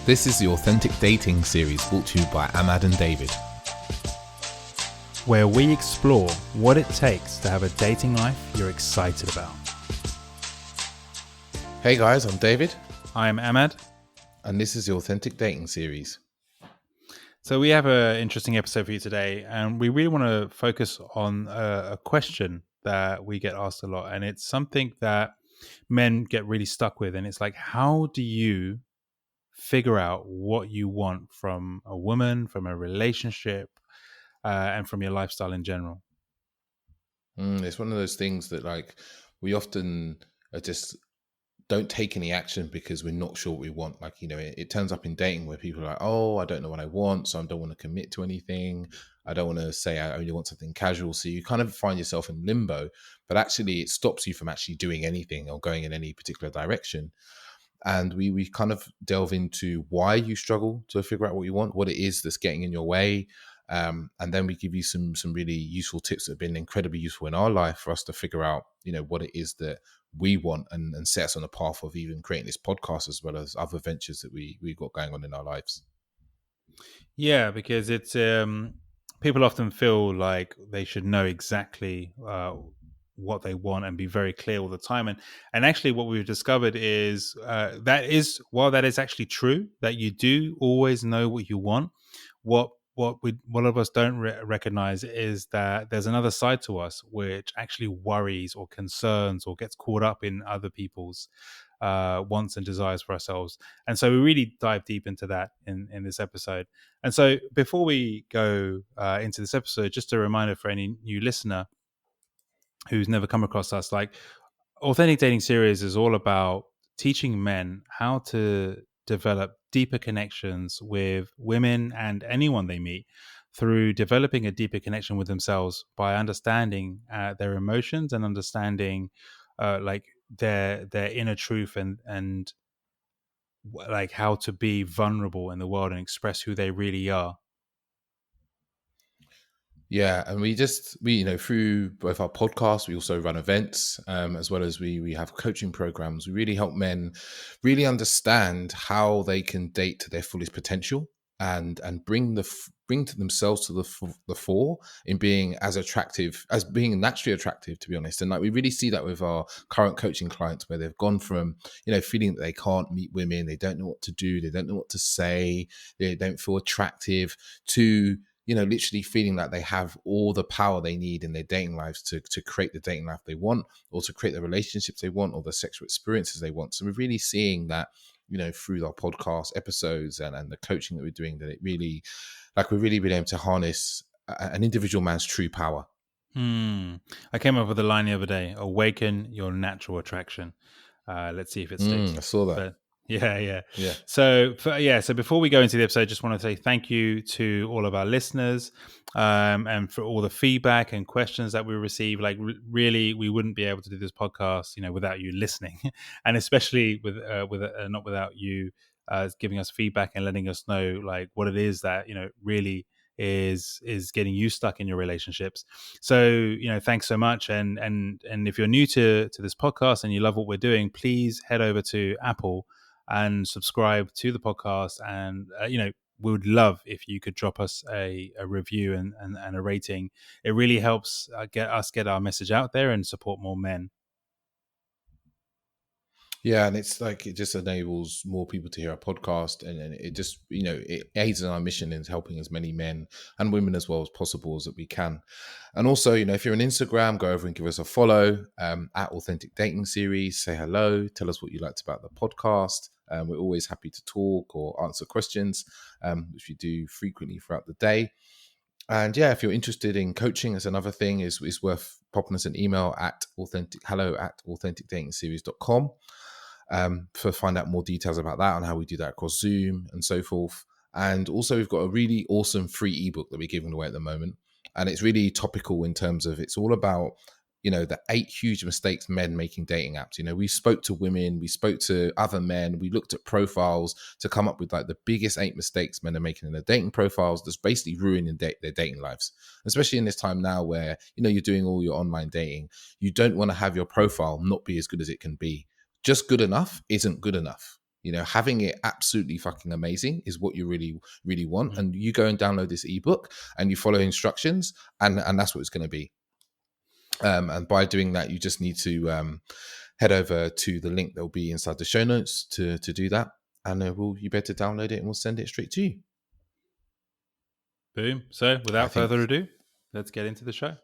This is the Authentic Dating series brought to you by Ahmad and David, where we explore what it takes to have a dating life you're excited about. Hey guys, I'm David. I'm Ahmad. And this is the Authentic Dating series. So we have an interesting episode for you today, and we really want to focus on a question that we get asked a lot, and it's something that men get really stuck with, and it's like, how do you figure out what you want from a woman, from a relationship, and from your lifestyle in general? It's one of those things that we often just don't take any action because we're not sure what we want. It turns up in dating where people are like, oh, I don't know what I want, so I don't want to commit to anything. I don't want to say I only want something casual. So you kind of find yourself in limbo, but actually it stops you from actually doing anything or going in any particular direction. And we kind of delve into why you struggle to figure out what you want, what it is that's getting in your way. And then we give you some really useful tips that have been incredibly useful in our life for us to figure out, what it is that we want and set us on a path of even creating this podcast as well as other ventures that we got going on in our lives. Yeah, because it's people often feel like they should know exactly what they want and be very clear all the time. And actually what we've discovered is while that is actually true, that you do always know what you want, what a lot of us don't recognize is that there's another side to us which actually worries or concerns or gets caught up in other people's wants and desires for ourselves. And so we really dive deep into that in this episode. And so before we go into this episode, just a reminder for any new listener who's never come across us, like Authentic Dating Series is all about teaching men how to develop deeper connections with women and anyone they meet through developing a deeper connection with themselves by understanding their emotions and understanding their inner truth and like how to be vulnerable in the world and express who they really are. Yeah, and we through both our podcasts, we also run events, as well as we have coaching programs. We really help men really understand how they can date to their fullest potential and bring to themselves to the fore in being as being naturally attractive, to be honest. And we really see that with our current coaching clients, where they've gone from feeling that they can't meet women, they don't know what to do, they don't know what to say, they don't feel attractive, to literally feeling like they have all the power they need in their dating lives to create the dating life they want, or to create the relationships they want, or the sexual experiences they want. So we're really seeing that, through our podcast episodes and the coaching that we're doing, that it really, we're really being able to harness an individual man's true power. I came up with a line the other day: awaken your natural attraction. Let's see if it sticks. I saw that. But yeah. So before we go into the episode, I just want to say thank you to all of our listeners, and for all the feedback and questions that we receive. Really, we wouldn't be able to do this podcast, without you listening, and especially not without you giving us feedback and letting us know what it is that really is getting you stuck in your relationships. So thanks so much, and if you're new to this podcast and you love what we're doing, please head over to Apple and subscribe to the podcast. And we would love if you could drop us a review and a rating. It really helps get our message out there and support more men. Yeah, and it's it just enables more people to hear our podcast, and it just it aids in our mission in helping as many men and women as well as possible as that we can. And also, if you're on Instagram, go over and give us a follow at Authentic Dating Series. Say hello, tell us what you liked about the podcast. We're always happy to talk or answer questions, which we do frequently throughout the day. And yeah, if you're interested in coaching, as another thing, is worth popping us an email at authenticdatingseries.com. For find out more details about that and how we do that across Zoom and so forth. And also we've got a really awesome free ebook that we're giving away at the moment. And it's really topical in terms of, it's all about, the 8 huge mistakes men make in dating apps. We spoke to women, we spoke to other men, we looked at profiles to come up with the biggest 8 mistakes men are making in their dating profiles that's basically ruining their dating lives. Especially in this time now where, you're doing all your online dating. You don't want to have your profile not be as good as it can be. Just good enough isn't good enough. You know, having it absolutely fucking amazing is what you really, really want. And you go and download this ebook and you follow instructions, and that's what it's going to be. And by doing that, you just need to head over to the link that will be inside the show notes to do that. And you better download it and we'll send it straight to you. Boom. So without further ado, let's get into the show.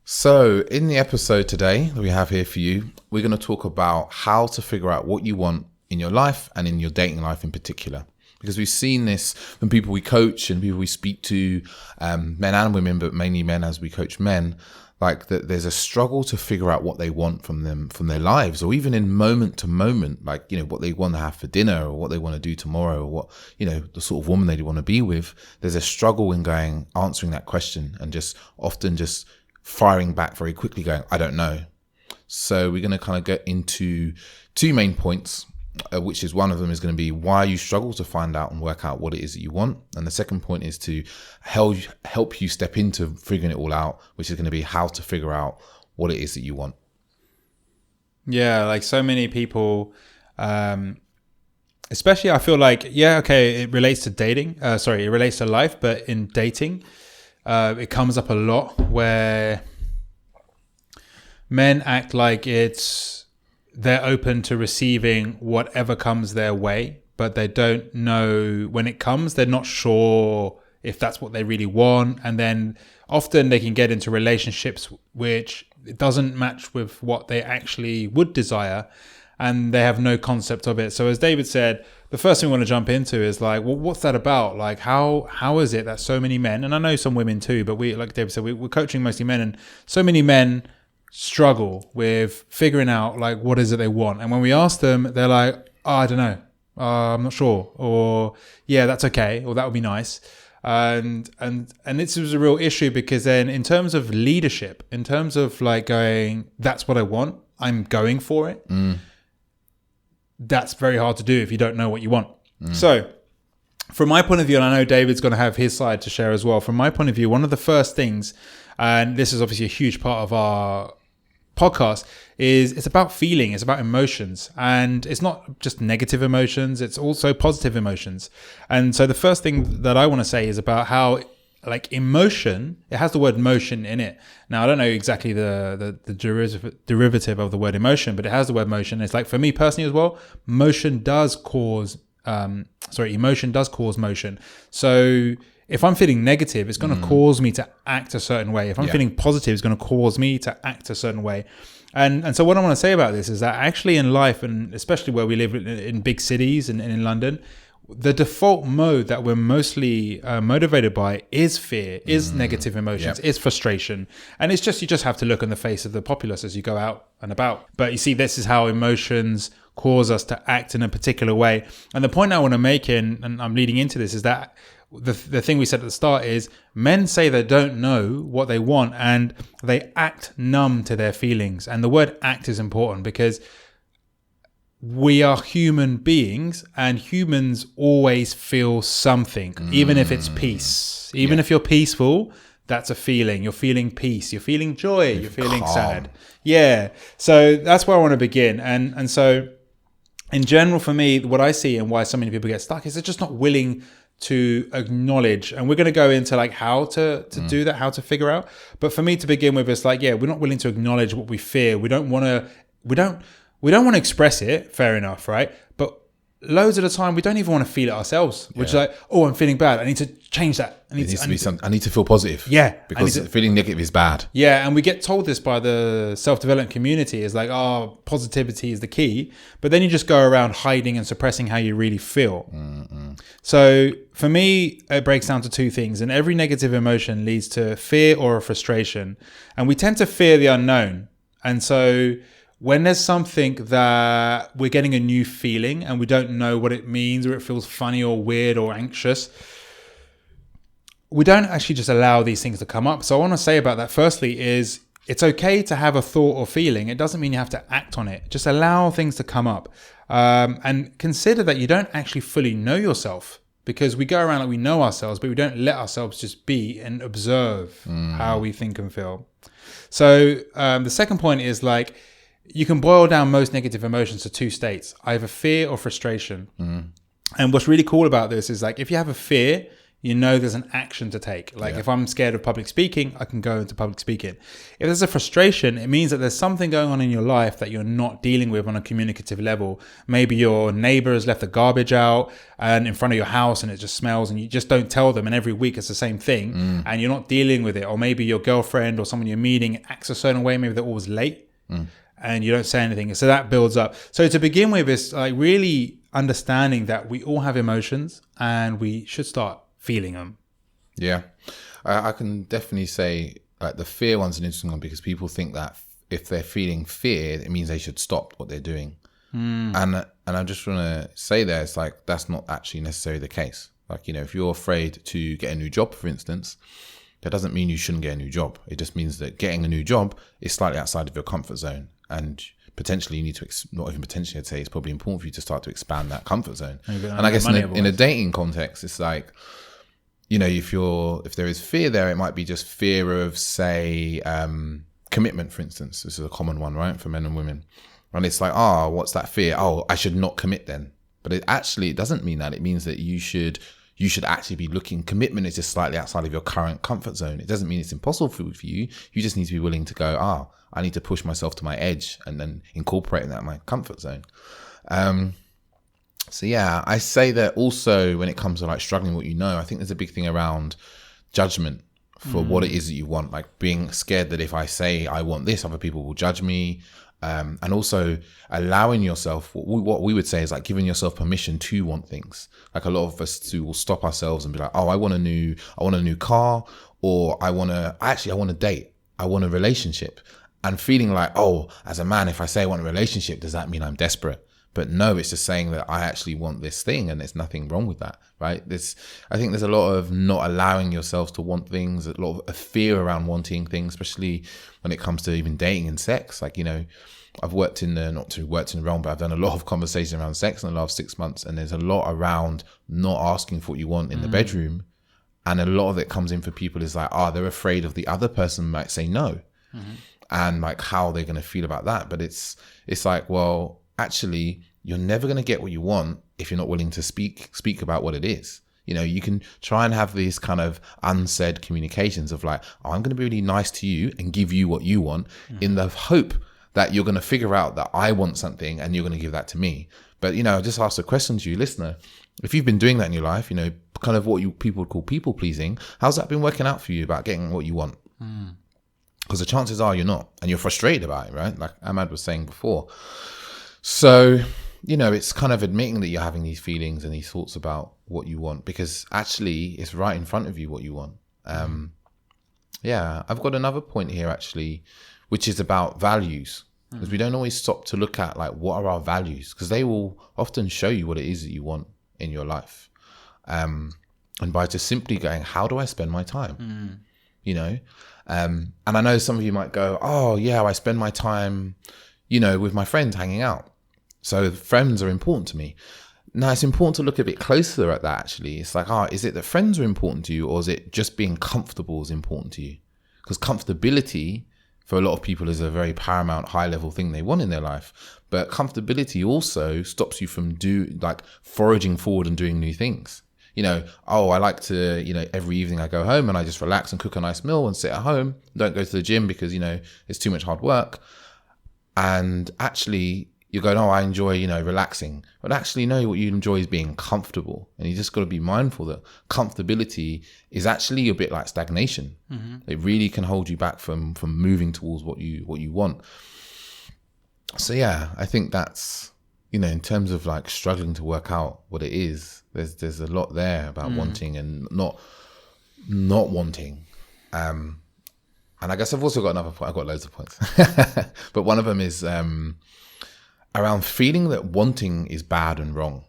So in the episode today that we have here for you, we're going to talk about how to figure out what you want in your life and in your dating life in particular. Because we've seen this from people we coach and people we speak to, men and women, but mainly men as we coach men, like that there's a struggle to figure out what they want from their lives, or even in moment to moment, like, you know, what they want to have for dinner or what they want to do tomorrow, or what, you know, the sort of woman they want to be with. There's a struggle in answering that question and just often just firing back very quickly going, I don't know. So we're going to kind of get into two main points, which is one of them is going to be why you struggle to find out and work out what it is that you want. And the second point is to help you step into figuring it all out, which is going to be how to figure out what it is that you want. Yeah, like so many people, especially I feel like, it relates to dating. It relates to life, but in dating, it comes up a lot where men act like they're open to receiving whatever comes their way, but they don't know when it comes. They're not sure if that's what they really want. And then often they can get into relationships which it doesn't match with what they actually would desire, and they have no concept of it. So as David said, the first thing we want to jump into is like, well, what's that about? Like, how is it that so many men, and I know some women too, but like David said, we're coaching mostly men, and so many men struggle with figuring out like what is it they want. And when we ask them, they're like, oh, I don't know, I'm not sure, or yeah, that's okay, or that would be nice. And this was a real issue, because then in terms of leadership, in terms of like going, that's what I want, I'm going for it. That's very hard to do if you don't know what you want. So from my point of view, and I know David's going to have his side to share as well, from my point of view, one of the first things, and this is obviously a huge part of our podcast, is it's about feeling, it's about emotions, and it's not just negative emotions, it's also positive emotions. And so the first thing that I want to say is about how like emotion, it has the word motion in it. Now I don't know exactly the derivative of the word emotion, but it has the word motion. It's like, for me personally as well, emotion does cause motion. So if I'm feeling negative, it's going to cause me to act a certain way. If I'm feeling positive, it's going to cause me to act a certain way. And so what I want to say about this is that actually in life, and especially where we live in big cities and in London, the default mode that we're mostly motivated by is fear, is negative emotions, is frustration. And it's just, you just have to look on the face of the populace as you go out and about. But you see, this is how emotions cause us to act in a particular way. And the point I want to make and I'm leading into this, is that the thing we said at the start is men say they don't know what they want and they act numb to their feelings. And the word act is important, because we are human beings, and humans always feel something, even if it's peace. Even if you're peaceful, that's a feeling. You're feeling peace. You're feeling joy. You're feeling calm. Sad. Yeah. So that's where I want to begin. And so in general, for me, what I see and why so many people get stuck is they're just not willing to acknowledge. And we're going to go into like how to do that, how to figure out. But for me to begin with, it's like, we're not willing to acknowledge what we fear. We don't want to express it, fair enough, right? But loads of the time, we don't even want to feel it ourselves. Which is like, oh, I'm feeling bad. I need to change that. I need to feel positive. Yeah. Because feeling negative is bad. Yeah, and we get told this by the self-development community. It's like, oh, positivity is the key. But then you just go around hiding and suppressing how you really feel. So for me, it breaks down to two things. And every negative emotion leads to fear or a frustration. And we tend to fear the unknown. And so when there's something that we're getting a new feeling and we don't know what it means, or it feels funny or weird or anxious, we don't actually just allow these things to come up. So I want to say about that, firstly, is it's okay to have a thought or feeling. It doesn't mean you have to act on it. Just allow things to come up. And consider that you don't actually fully know yourself, because we go around like we know ourselves, but we don't let ourselves just be and observe how we think and feel. So the second point is like, you can boil down most negative emotions to two states, either fear or frustration. And what's really cool about this is like, if you have a fear, you know there's an action to take. Like if I'm scared of public speaking, I can go into public speaking. If there's a frustration, it means that there's something going on in your life that you're not dealing with on a communicative level. Maybe your neighbor has left the garbage out and in front of your house and it just smells and you just don't tell them, and every week it's the same thing and you're not dealing with it. Or maybe your girlfriend or someone you're meeting acts a certain way, maybe they're always late and you don't say anything. So that builds up. So to begin with, it's like really understanding that we all have emotions and we should start feeling them. Yeah, I can definitely say like the fear one's an interesting one, because people think that if they're feeling fear, it means they should stop what they're doing. And I just want to say there, it's like that's not actually necessarily the case. Like, you know, if you're afraid to get a new job, for instance, that doesn't mean you shouldn't get a new job. It just means that getting a new job is slightly outside of your comfort zone, and potentially you need to, not even potentially, I'd say it's probably important for you to start to expand that comfort zone. And I guess in a dating context, it's like, you know, if there is fear there, it might be just fear of, say, commitment, for instance. This is a common one, right, for men and women. And it's like, what's that fear? Oh, I should not commit then. But it doesn't mean that. It means that you should actually be looking. Commitment is just slightly outside of your current comfort zone. It doesn't mean it's impossible for you. You just need to be willing to go, I need to push myself to my edge and then incorporate that in my comfort zone. So yeah, I say that also when it comes to like struggling what you know, I think there's a big thing around judgment for what it is that you want, like being scared that if I say I want this, other people will judge me. And also allowing yourself, what we would say is like giving yourself permission to want things. Like a lot of us will stop ourselves and be like, I want a new car, or I want a date. I want a relationship, and feeling like, as a man, if I say I want a relationship, does that mean I'm desperate? But no, it's just saying that I actually want this thing, and there's nothing wrong with that, right? I think there's a lot of not allowing yourself to want things, a lot of a fear around wanting things, especially when it comes to even dating and sex. Like, you know, I've worked in the realm, but I've done a lot of conversation around sex in the last 6 months, and there's a lot around not asking for what you want in the bedroom. And a lot of it comes in for people is like, they're afraid of the other person might say no, and like how they're going to feel about that. But it's like, well, actually, you're never going to get what you want if you're not willing to speak about what it is. You know, you can try and have these kind of unsaid communications of like, I'm going to be really nice to you and give you what you want in the hope that you're going to figure out that I want something and you're going to give that to me. But, you know, just ask a question to you, listener. If you've been doing that in your life, you know, kind of what people would call people pleasing, how's that been working out for you about getting what you want? Because the chances are you're not, and you're frustrated about it, right? Like Ahmad was saying before. So, you know, it's kind of admitting that you're having these feelings and these thoughts about what you want, because actually it's right in front of you what you want. Yeah, I've got another point here actually, which is about values, because we don't always stop to look at like, what are our values? Because they will often show you what it is that you want in your life. And by just simply going, how do I spend my time? You know, and I know some of you might go, I spend my time, you know, with my friends hanging out. So friends are important to me. Now it's important to look a bit closer at that actually. It's like, is it that friends are important to you, or is it just being comfortable is important to you? Because comfortability for a lot of people is a very paramount high level thing they want in their life. But comfortability also stops you from foraging forward and doing new things. You know, I like to, you know, every evening I go home and I just relax and cook a nice meal and sit at home. Don't go to the gym because, you know, it's too much hard work. And actually you're going, I enjoy, you know, relaxing. But actually, no, what you enjoy is being comfortable. And you just got to be mindful that comfortability is actually a bit like stagnation. It really can hold you back from moving towards what you want. So yeah, I think that's, you know, in terms of like struggling to work out what it is, there's a lot there about wanting and not wanting. And I guess I've also got another point. I've got loads of points. But one of them is around feeling that wanting is bad and wrong.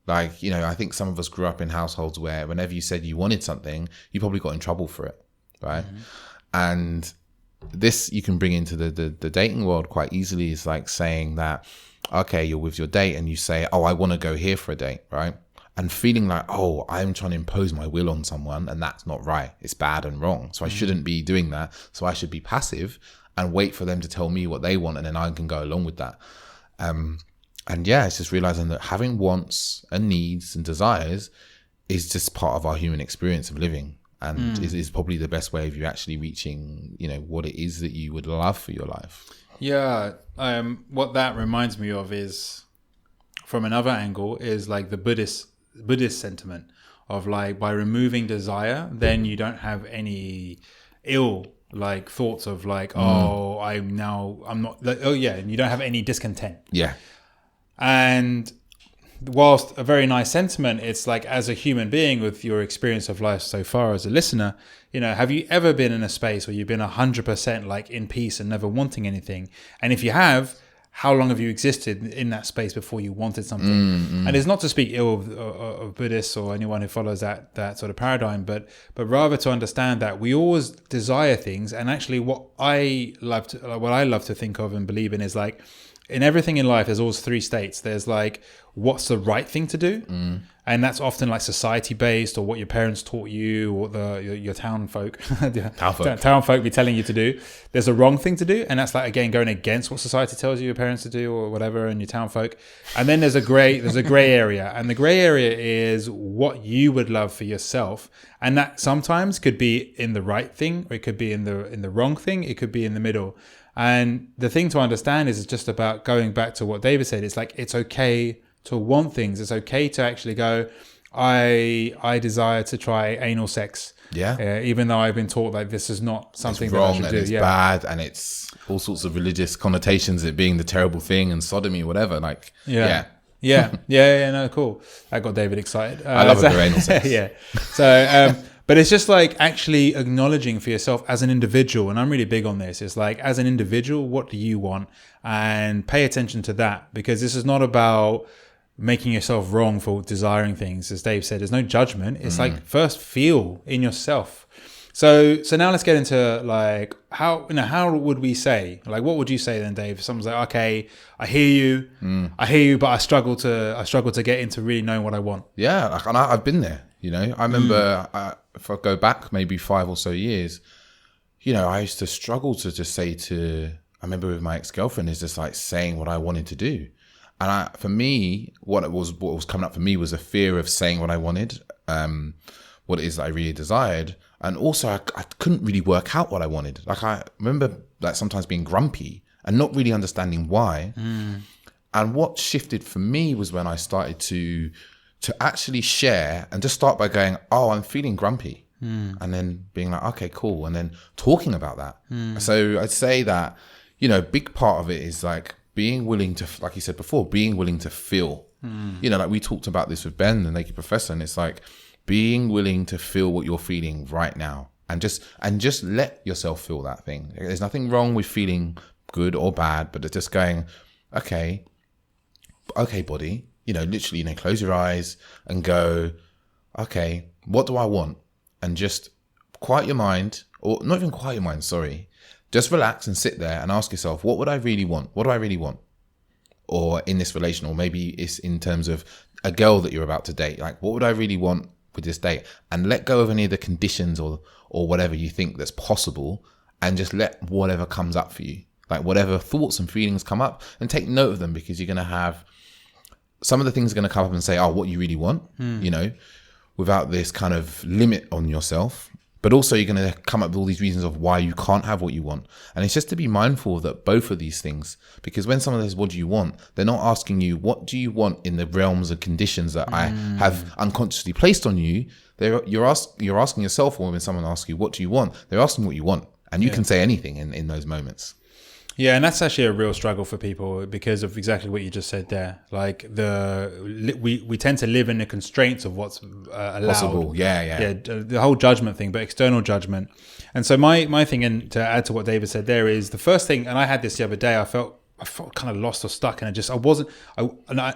Like, you know, I think some of us grew up in households where whenever you said you wanted something, you probably got in trouble for it, right? And this you can bring into the dating world quite easily. Is like saying that, okay, you're with your date and you say, I want to go here for a date, right? And feeling like, I'm trying to impose my will on someone, and that's not right. It's bad and wrong. So I shouldn't be doing that. So I should be passive and wait for them to tell me what they want, and then I can go along with that. And yeah, it's just realizing that having wants and needs and desires is just part of our human experience of living, and is probably the best way of you actually reaching, what it is that you would love for your life. Yeah. What that reminds me of is, from another angle, is like the Buddhist sentiment of like, by removing desire, then you don't have any ill like thoughts of like, I'm not like, and you don't have any discontent. Yeah. And whilst a very nice sentiment, it's like, as a human being with your experience of life so far as a listener, have you ever been in a space where you've been 100% like in peace and never wanting anything? And if you have, how long have you existed in that space before you wanted something? And it's not to speak ill of Buddhists or anyone who follows that sort of paradigm, but rather to understand that we always desire things. And actually what I love to think of and believe in is like, in everything in life, there's always three states. There's like, what's the right thing to do? And that's often like society based, or what your parents taught you, or your town folk be telling you to do. There's a wrong thing to do. And that's like, again, going against what society tells you your parents to do or whatever, and your town folk. And then there's a gray area. And the gray area is what you would love for yourself. And that sometimes could be in the right thing, or it could be in the wrong thing. It could be in the middle. And the thing to understand is, it's just about going back to what David said. It's like, it's okay to want things. It's okay to actually go, I desire to try anal sex. Yeah. Even though I've been taught like this is not something it's that wrong, I should and do. It's bad, and it's all sorts of religious connotations, it being the terrible thing, and sodomy, whatever. Like, yeah. No, cool. That got David excited. I love a good anal sex. Yeah. So, but it's just like actually acknowledging for yourself as an individual. And I'm really big on this. It's like, as an individual, what do you want? And pay attention to that, because this is not about making yourself wrong for desiring things. As Dave said, there's no judgment. It's like, first feel in yourself. So now let's get into like, how would we say, like, what would you say then, Dave? If someone's like, okay, I hear you, but I struggle to get into really knowing what I want. Yeah. And I've been there, I remember, if I go back maybe 5 or so years, I used to struggle to just say I remember with my ex-girlfriend, is just like saying what I wanted to do. And for me, what was coming up for me was a fear of saying what I wanted, what it is that I really desired. And also I couldn't really work out what I wanted. Like, I remember like sometimes being grumpy and not really understanding why. And what shifted for me was when I started to actually share and just start by going, oh, I'm feeling grumpy. And then being like, okay, cool. And then talking about that. So I'd say that, big part of it is like being willing to, like you said before, being willing to feel, like we talked about this with Ben, the Naked Professor, and it's like being willing to feel what you're feeling right now, and just let yourself feel that thing. There's nothing wrong with feeling good or bad, but it's just going, okay, body, literally, close your eyes and go, okay, what do I want? And just quiet your mind, or not even quiet your mind, sorry. Just relax and sit there and ask yourself, what would I really want? What do I really want? Or in this relation, or maybe it's in terms of a girl that you're about to date. Like, what would I really want with this date? And let go of any of the conditions or whatever you think that's possible, and just let whatever comes up for you. Like, whatever thoughts and feelings come up, and take note of them, because you're going to have some of the things are going to come up and say, oh, what you really want, without this kind of limit on yourself. But also you're going to come up with all these reasons of why you can't have what you want. And it's just to be mindful that both of these things, because when someone says, what do you want? They're not asking you, what do you want in the realms of conditions that I have unconsciously placed on you? You're asking yourself, or when someone asks you, what do you want? They're asking what you want. And you can say anything in those moments. Yeah, and that's actually a real struggle for people, because of exactly what you just said there. Like, we tend to live in the constraints of what's allowed. Possible, yeah. The whole judgment thing, but external judgment. And so my thing, and to add to what David said there, is the first thing, and I had this the other day, I felt kind of lost or stuck, and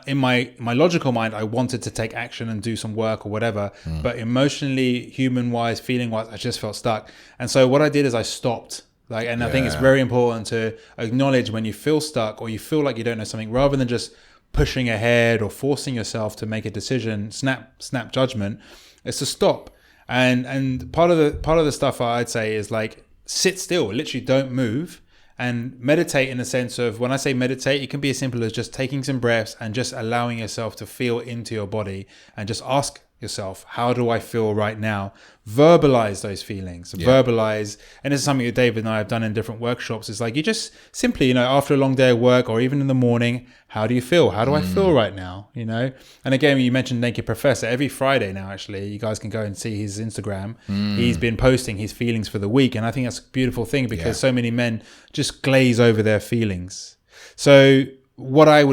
in my logical mind, I wanted to take action and do some work or whatever, but emotionally, human-wise, feeling-wise, I just felt stuck. And so what I did is I stopped. I think it's very important to acknowledge when you feel stuck, or you feel like you don't know something, rather than just pushing ahead or forcing yourself to make a decision, snap judgment. It's to stop. And part of the stuff I'd say is like, sit still, literally don't move, And meditate in the sense of, when I say meditate, it can be as simple as just taking some breaths and just allowing yourself to feel into your body and just ask yourself, how do I feel right now? Verbalize those feelings, verbalize. And this is something that David and I have done in different workshops. It's like, you just simply, after a long day of work or even in the morning, how do you feel? How do I feel right now? And again, you mentioned Naked Professor. Every Friday now, actually, you guys can go and see his Instagram. He's been posting his feelings for the week. And I think that's a beautiful thing, because so many men just glaze over their feelings. So what I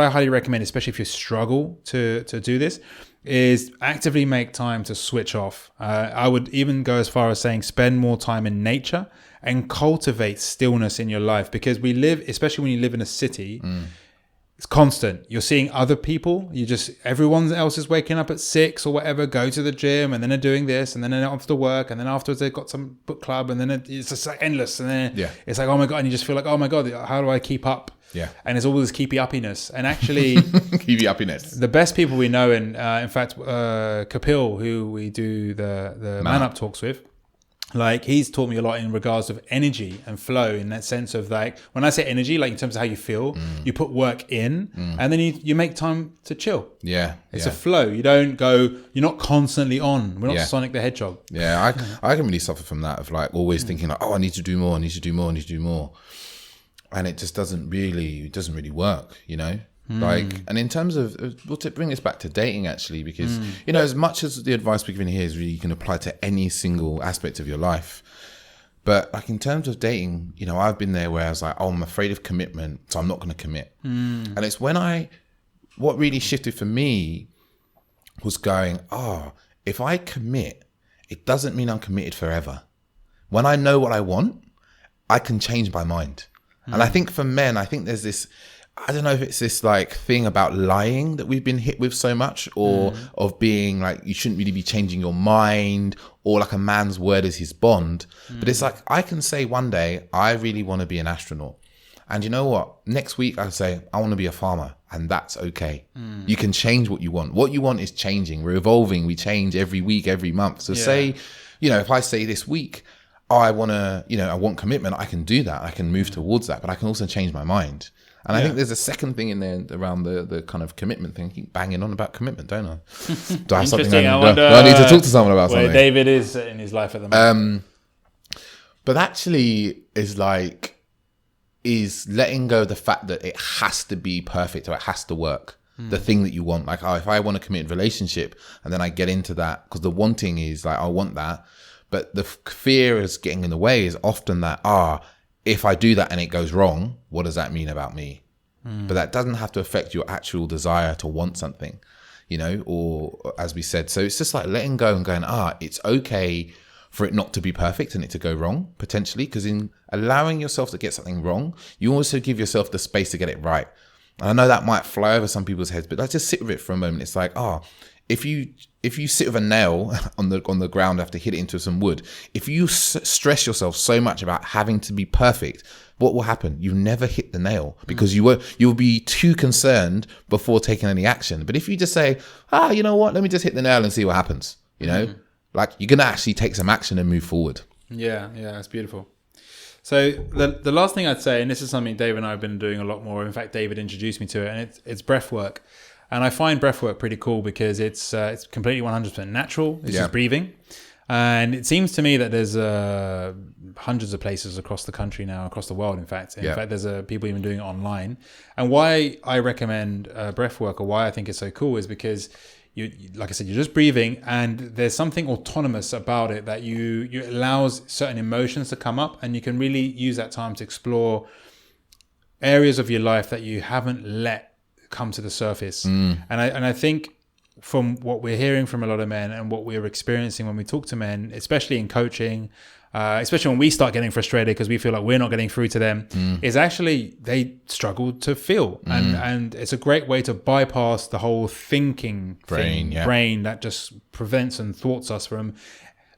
highly recommend, especially if you struggle to do this, is actively make time to switch off. I would even go as far as saying spend more time in nature and cultivate stillness in your life, because we live, especially when you live in a city, it's constant. You're seeing other people. Everyone else is waking up at 6 or whatever, go to the gym, and then they're doing this, and then they're off to work, and then afterwards they've got some book club, and then it's just like endless. And then it's like, oh my God, and you just feel like, oh my God, how do I keep up? Yeah. And there's all this keepy uppiness. And actually, keepy uppiness. The best people we know, and in fact, Kapil, who we do the Man Up talks with, like, he's taught me a lot in regards of energy and flow, in that sense of, like, when I say energy, like in terms of how you feel, you put work in, and then you make time to chill. Yeah. It's a flow. You're not constantly on. We're not Sonic the Hedgehog. Yeah. I can really suffer from that, of like always thinking like, oh, I need to do more. I need to do more. I need to do more. And it just doesn't really work, Like, and in terms of, we'll bring this back to dating, actually, because, as much as the advice we're giving here is really, you can apply to any single aspect of your life. But like in terms of dating, I've been there where I was like, oh, I'm afraid of commitment, so I'm not going to commit. And it's what really shifted for me was going, if I commit, it doesn't mean I'm committed forever. When I know what I want, I can change my mind. And I think for men, there's this, I don't know if it's this like thing about lying that we've been hit with so much, or of being like, you shouldn't really be changing your mind, or like a man's word is his bond. But it's like, I can say one day, I really want to be an astronaut. And you know what? Next week, I can say, I want to be a farmer. And that's okay. You can change what you want. What you want is changing. We're evolving. We change every week, every month. So say, if I say this week, I want to, I want commitment, I can do that. I can move towards that, but I can also change my mind. And I think there's a second thing in there around the kind of commitment thing. I keep banging on about commitment, don't I? Do I have something? Do I need to talk to someone about something? David is in his life at the moment. But actually is letting go of the fact that it has to be perfect or it has to work. The thing that you want. Like, if I want a committed relationship and then I get into that, because the wanting is like, I want that. But the fear is getting in the way is often that, if I do that and it goes wrong, what does that mean about me? But that doesn't have to affect your actual desire to want something, or as we said. So it's just like letting go and going, it's okay for it not to be perfect and it to go wrong, potentially, because in allowing yourself to get something wrong, you also give yourself the space to get it right. And I know that might fly over some people's heads, but let's just sit with it for a moment. It's like, if you sit with a nail on the ground after hit it into some wood, if you stress yourself so much about having to be perfect, what will happen? You never hit the nail, because you'll be too concerned before taking any action. But if you just say, you know what, let me just hit the nail and see what happens, like, you're going to actually take some action and move forward. Yeah, that's beautiful. So the last thing I'd say, and this is something Dave and I have been doing a lot more. In fact, David introduced me to it, and it's breathwork. And I find breathwork pretty cool because it's completely 100% natural. It's just breathing. And it seems to me that there's hundreds of places across the country now, across the world, in fact. In fact, there's people even doing it online. And why I recommend breathwork, or why I think it's so cool, is because, like I said, you're just breathing, and there's something autonomous about it that you allows certain emotions to come up, and you can really use that time to explore areas of your life that you haven't let come to the surface. And I think from what we're hearing from a lot of men and what we're experiencing when we talk to men, especially in coaching, especially when we start getting frustrated because we feel like we're not getting through to them, is actually they struggle to feel. And it's a great way to bypass the whole thinking brain that just prevents and thwarts us from,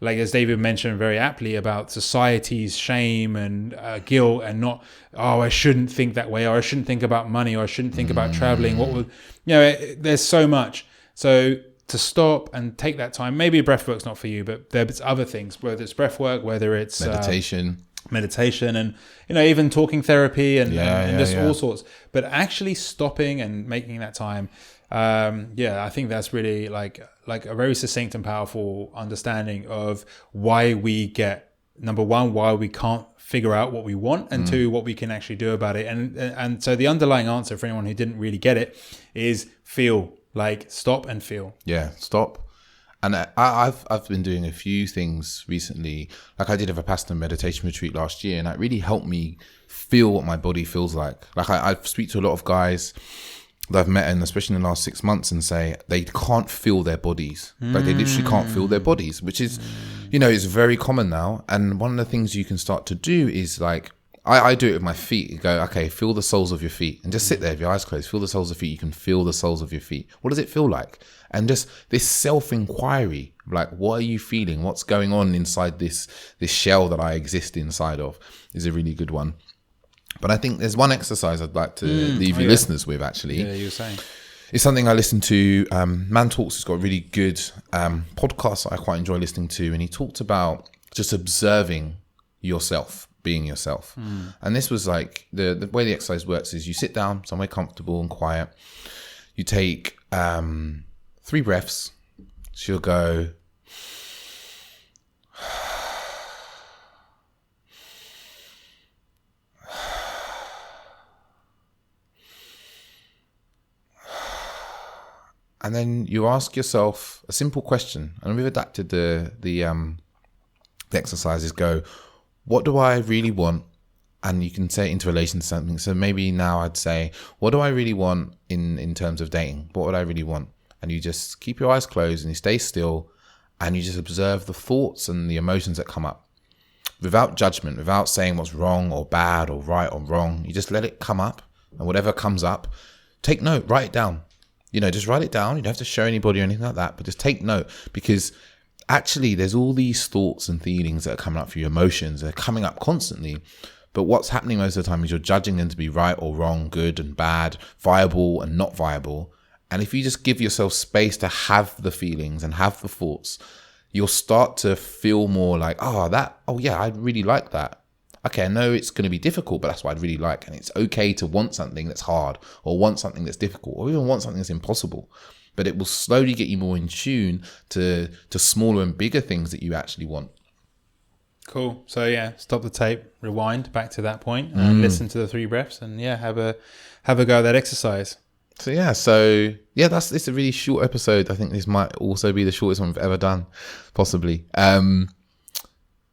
like as David mentioned very aptly, about society's shame and guilt, and not, I shouldn't think that way, or I shouldn't think about money, or I shouldn't think about traveling. There's so much. So to stop and take that time, maybe breathwork's not for you, but there's other things, whether it's breathwork, whether it's meditation, meditation, and even talking therapy and just all sorts. But actually stopping and making that time, I think that's really like a very succinct and powerful understanding of why we get, number one, why we can't figure out what we want, and two, what we can actually do about it. And so the underlying answer for anyone who didn't really get it is feel. Like, stop and feel. Yeah, stop. And I've been doing a few things recently. Like, I did a Vipassana meditation retreat last year, and that really helped me feel what my body feels like. Like, I speak to a lot of guys that I've met, and especially in the last 6 months, and say they can't feel their bodies. Like, they literally can't feel their bodies, which is, is very common now. And one of the things you can start to do is, like, I do it with my feet. You go, okay, feel the soles of your feet, and just sit there with your eyes closed. Feel the soles of your feet. You can feel the soles of your feet. What does it feel like? And just this self-inquiry, like, what are you feeling? What's going on inside this shell that I exist inside of, is a really good one. But I think there's one exercise I'd like to leave your listeners with, actually. Yeah, you were saying. It's something I listen to. Man Talks has got a really good podcast that I quite enjoy listening to. And he talked about just observing yourself, being yourself. And this was like, the way the exercise works is you sit down somewhere comfortable and quiet. You take 3 breaths. So you'll go... And then you ask yourself a simple question, and we've adapted the exercises. Go, what do I really want? And you can say it into relation to something. So maybe now I'd say, what do I really want in terms of dating? What would I really want? And you just keep your eyes closed and you stay still, and you just observe the thoughts and the emotions that come up without judgment, without saying what's wrong or bad or right or wrong. You just let it come up, and whatever comes up, take note, write it down. Just write it down. You don't have to show anybody or anything like that, but just take note, because actually there's all these thoughts and feelings that are coming up for your emotions. They're coming up constantly. But what's happening most of the time is you're judging them to be right or wrong, good and bad, viable and not viable. And if you just give yourself space to have the feelings and have the thoughts, you'll start to feel more like, I really like that. Okay, I know it's going to be difficult, but that's what I'd really like. And it's okay to want something that's hard, or want something that's difficult, or even want something that's impossible. But it will slowly get you more in tune to smaller and bigger things that you actually want. Cool. So yeah, stop the tape, rewind back to that point, and listen to the 3 breaths, and have a go at that exercise. So it's a really short episode. I think this might also be the shortest one we've ever done, possibly.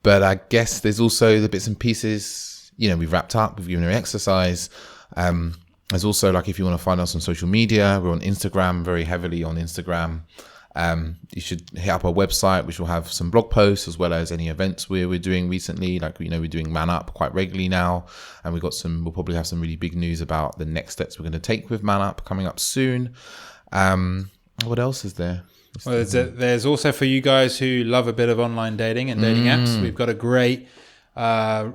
But I guess there's also the bits and pieces, we've wrapped up, we've given an exercise. There's also, like, if you want to find us on social media, we're on Instagram, very heavily on Instagram. You should hit up our website, which will have some blog posts as well as any events we're doing recently. Like, we're doing Man Up quite regularly now. And we'll probably have some really big news about the next steps we're going to take with Man Up coming up soon. What else is there? Well, there's also, for you guys who love a bit of online dating and dating apps, we've got a great, a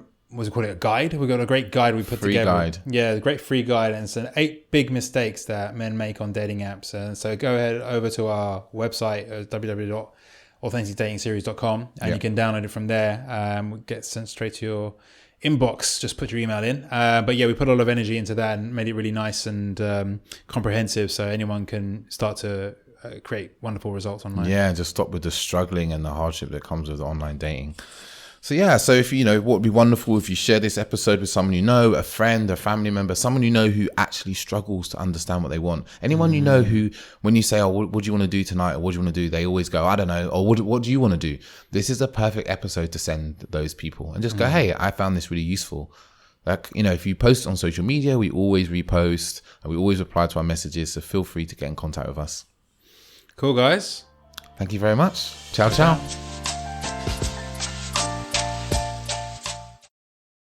guide? We've got a great guide we put together. Guide. Yeah, a great free guide. And it's 8 big mistakes that men make on dating apps. And so go ahead over to our website, www.authenticdatingseries.com, and you can download it from there. Get sent straight to your inbox. Just put your email in. But yeah, we put a lot of energy into that and made it really nice and comprehensive, so anyone can start to create wonderful results online. Yeah, just stop with the struggling and the hardship that comes with online dating. So if what would be wonderful if you share this episode with someone you know, a friend, a family member, someone you know who actually struggles to understand what they want. Anyone you know who, when you say, oh, what do you want to do tonight, or what do you want to do, they always go, I don't know, or what do you want to do? This is a perfect episode to send those people and just go, hey, I found this really useful. Like, if you post on social media, we always repost and we always reply to our messages. So feel free to get in contact with us. Cool, guys. Thank you very much. Ciao, ciao.